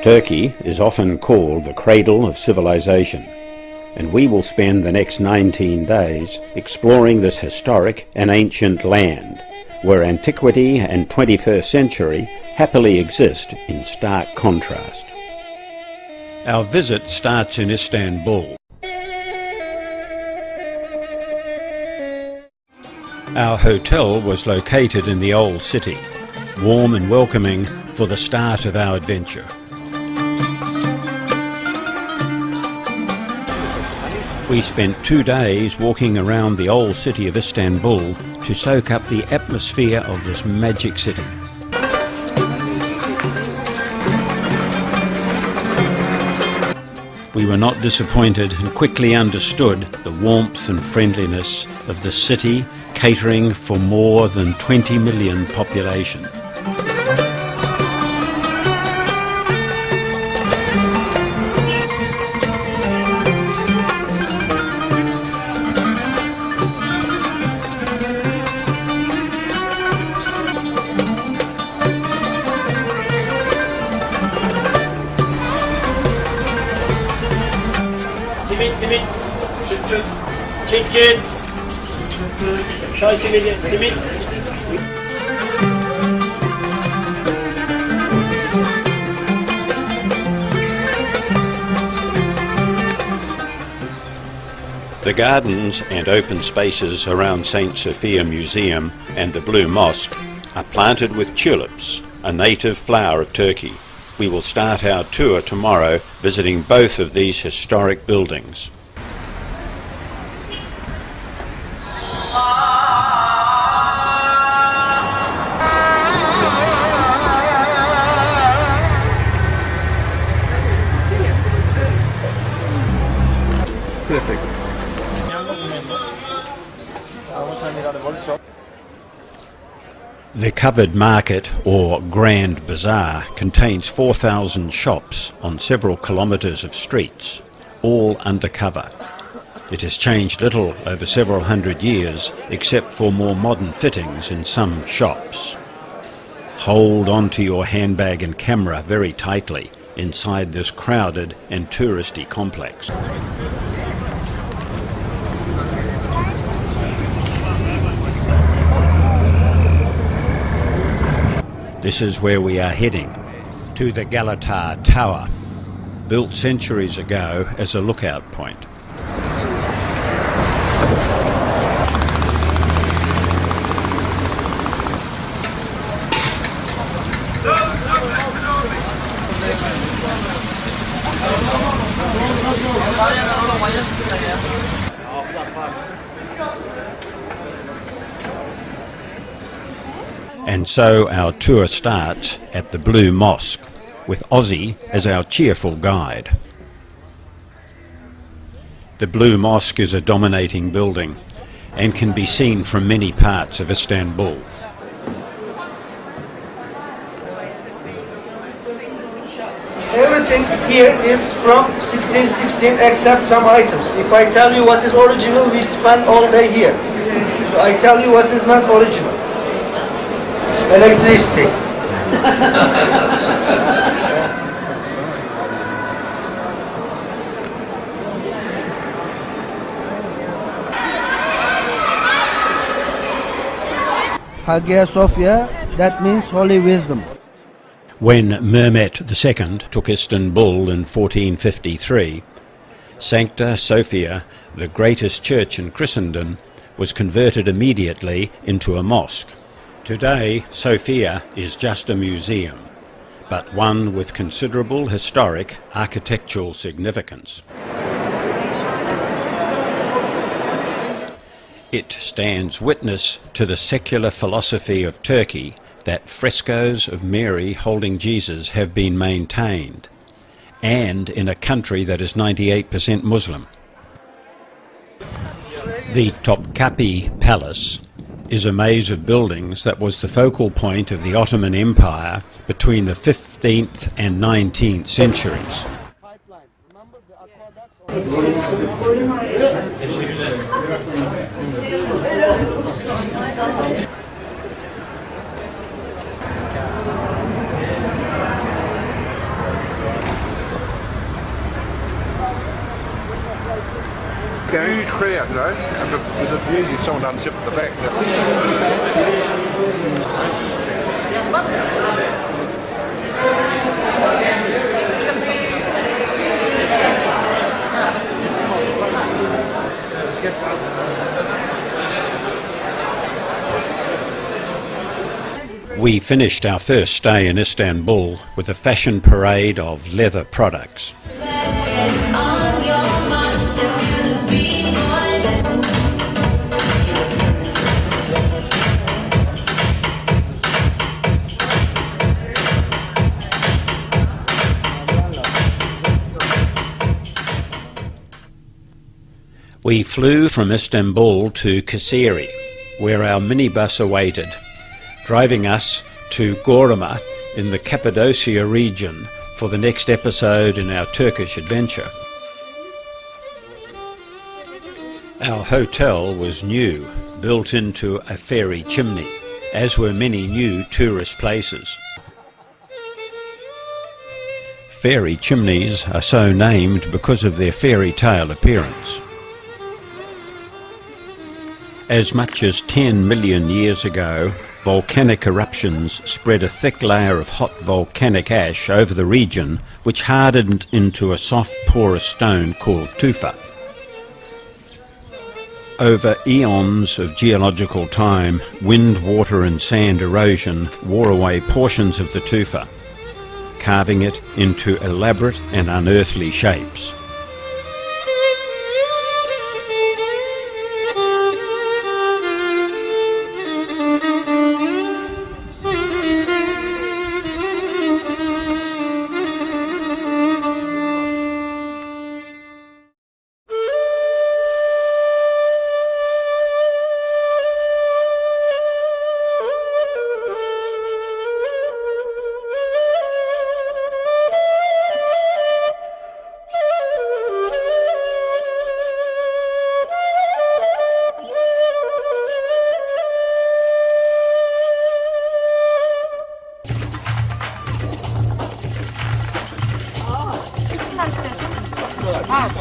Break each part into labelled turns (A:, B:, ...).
A: Turkey is often called the cradle of civilization, and we will spend the next 19 days exploring this historic and ancient land, where antiquity and 21st century happily exist in stark contrast. Our visit starts in Istanbul. Our hotel was located in the old city, warm and welcoming for the start of our adventure. We spent 2 days walking around the old city of Istanbul to soak up the atmosphere of this magic city. We were not disappointed and quickly understood the warmth and friendliness of the city, catering for more than 20 million population. The gardens and open spaces around St. Sophia Museum and the Blue Mosque are planted with tulips, a native flower of Turkey. We will start our tour tomorrow visiting both of these historic buildings.
B: Perfect.
A: The covered market, or Grand Bazaar, contains 4,000 shops on several kilometres of streets, all undercover. It has changed little over several hundred years, except for more modern fittings in some shops. Hold onto your handbag and camera very tightly inside this crowded and touristy complex. This is where we are heading, to the Galata Tower, built centuries ago as a lookout point. And so our tour starts at the Blue Mosque, with Ozzy as our cheerful guide. The Blue Mosque is a dominating building and can be seen from many parts of Istanbul.
C: Everything here is from 1616 except some items. If I tell you what is original, we spend all day here. So I tell you what is not original. Electricity.
D: Hagia Sophia, that means holy wisdom.
A: When Mehmet II took Istanbul in 1453, Sancta Sophia, the greatest church in Christendom, was converted immediately into a mosque. Today, Sophia is just a museum, but one with considerable historic architectural significance. It stands witness to the secular philosophy of Turkey that frescoes of Mary holding Jesus have been maintained, and in a country that is 98% Muslim. The Topkapi Palace is a maze of buildings that was the focal point of the Ottoman Empire between the 15th and 19th centuries.
B: crowd, you know, but it's usually someone unzip at the back.
A: We finished our first stay in Istanbul with a fashion parade of leather products. We flew from Istanbul to Kayseri, where our minibus awaited, driving us to Gorama in the Cappadocia region for the next episode in our Turkish adventure. Our hotel was new, built into a fairy chimney, as were many new tourist places. Fairy chimneys are so named because of their fairy tale appearance. As much as 10 million years ago, volcanic eruptions spread a thick layer of hot volcanic ash over the region, which hardened into a soft porous stone called tufa. Over eons of geological time, wind, water and sand erosion wore away portions of the tufa, carving it into elaborate and unearthly shapes.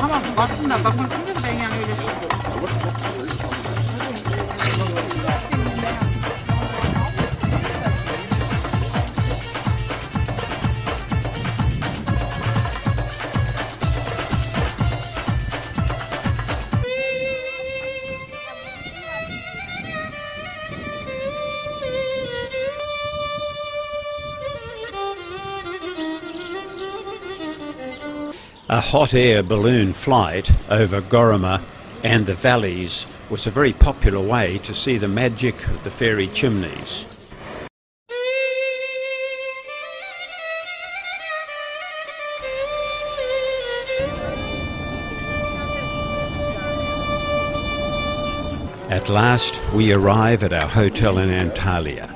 E: Tamam aslında bakmasın da ben yani öyle
A: A hot air balloon flight over Gorama and the valleys was a very popular way to see the magic of the fairy chimneys. At last we arrive at our hotel in Antalya.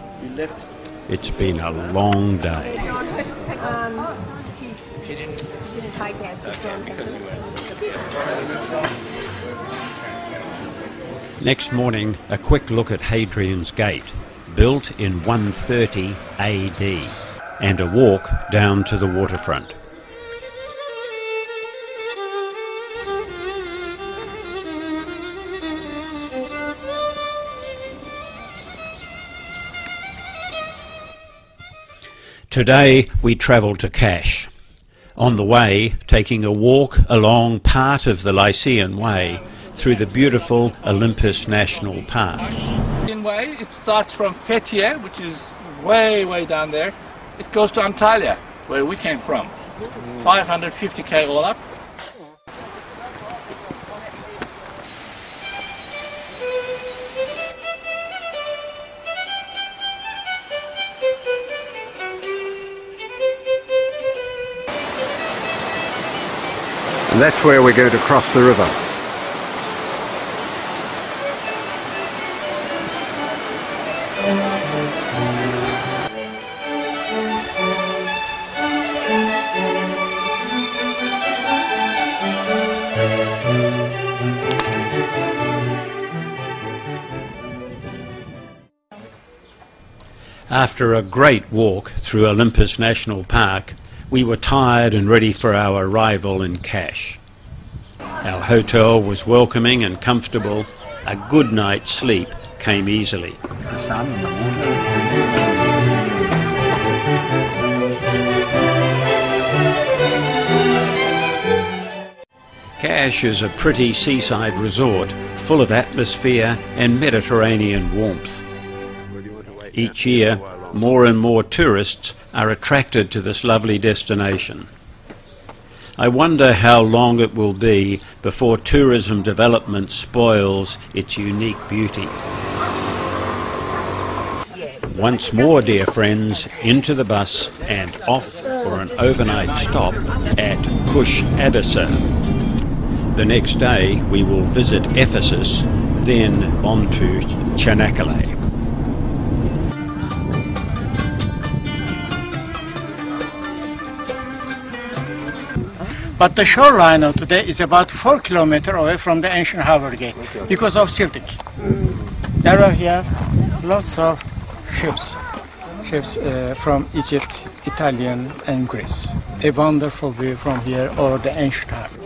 A: It's been a long day. Next morning, a quick look at Hadrian's Gate, built in 130 AD, and a walk down to the waterfront. Today we travel to Kaş. On the way, taking a walk along part of the Lycian Way through the beautiful Olympus National Park.
E: In way, it starts from Fethiye, which is way down there. It goes to Antalya, where we came from. 550k all up.
A: And that's where we're going to cross the river. After a great walk through Olympus National Park, we were tired and ready for our arrival in Kaş. Our hotel was welcoming and comfortable. A good night's sleep came easily.
F: The sun and the water.
A: Kaş is a pretty seaside resort full of atmosphere and Mediterranean warmth. Each year, more and more tourists are attracted to this lovely destination. I wonder how long it will be before tourism development spoils its unique beauty. Once more, dear friends, into the bus and off for an overnight stop at Kuş Adası. The next day we will visit Ephesus, then on to Çanakkale.
G: But the shoreline of today is about 4 kilometers away from the ancient harbor gate because of silting. There are here lots of ships from Egypt, Italian and Greece. A wonderful view from here over the ancient harbor.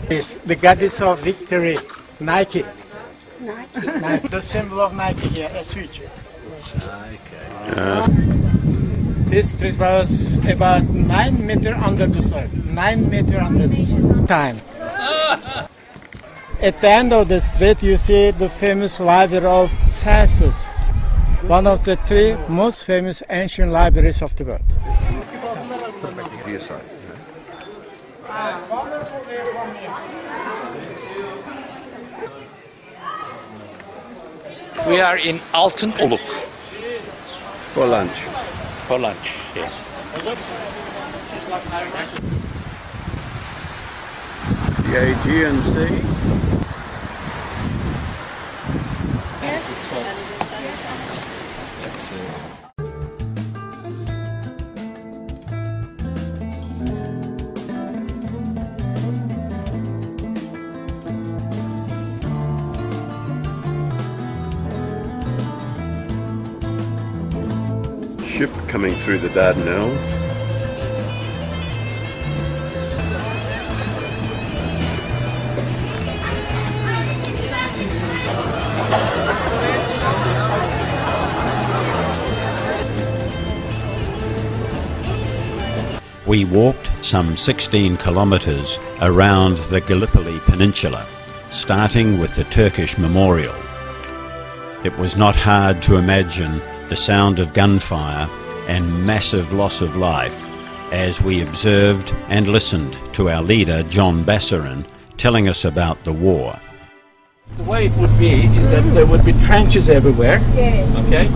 G: Is the goddess of victory, Nike. Nike. The symbol of Nike here, a switch. This street was about 9 meters under the soil. 9 meters under the soil. Time. At the end of the street, you see the famous library of Thasus, one of the 3 most famous ancient libraries of the world. Wonderful day from here.
E: We are in Altınoluk.
A: For lunch.
E: For lunch, yes.
A: The Aegean Sea. Ship coming through the Dardanelles. We walked some 16 kilometres around the Gallipoli Peninsula, starting with the Turkish memorial. It was not hard to imagine the sound of gunfire and massive loss of life as we observed and listened to our leader John Bassarin telling us about the war.
E: The way it would be is that there would be trenches everywhere, okay?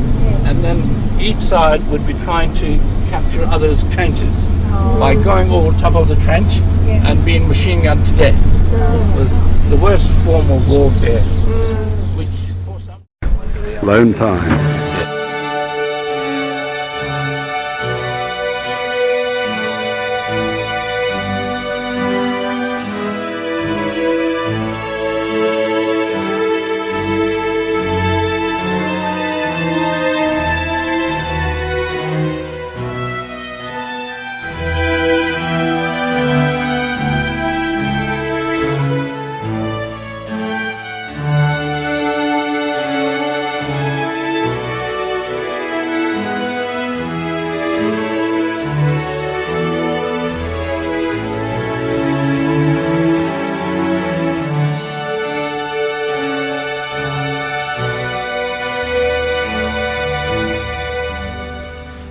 E: And then each side would be trying to capture others' trenches by going over top of the trench and being machine gunned to death. It was the worst form of warfare. Which for some...
A: Lone Pine.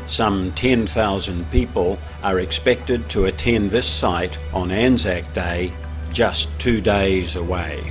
A: Some 10,000 people are expected to attend this site on Anzac Day, just 2 days away.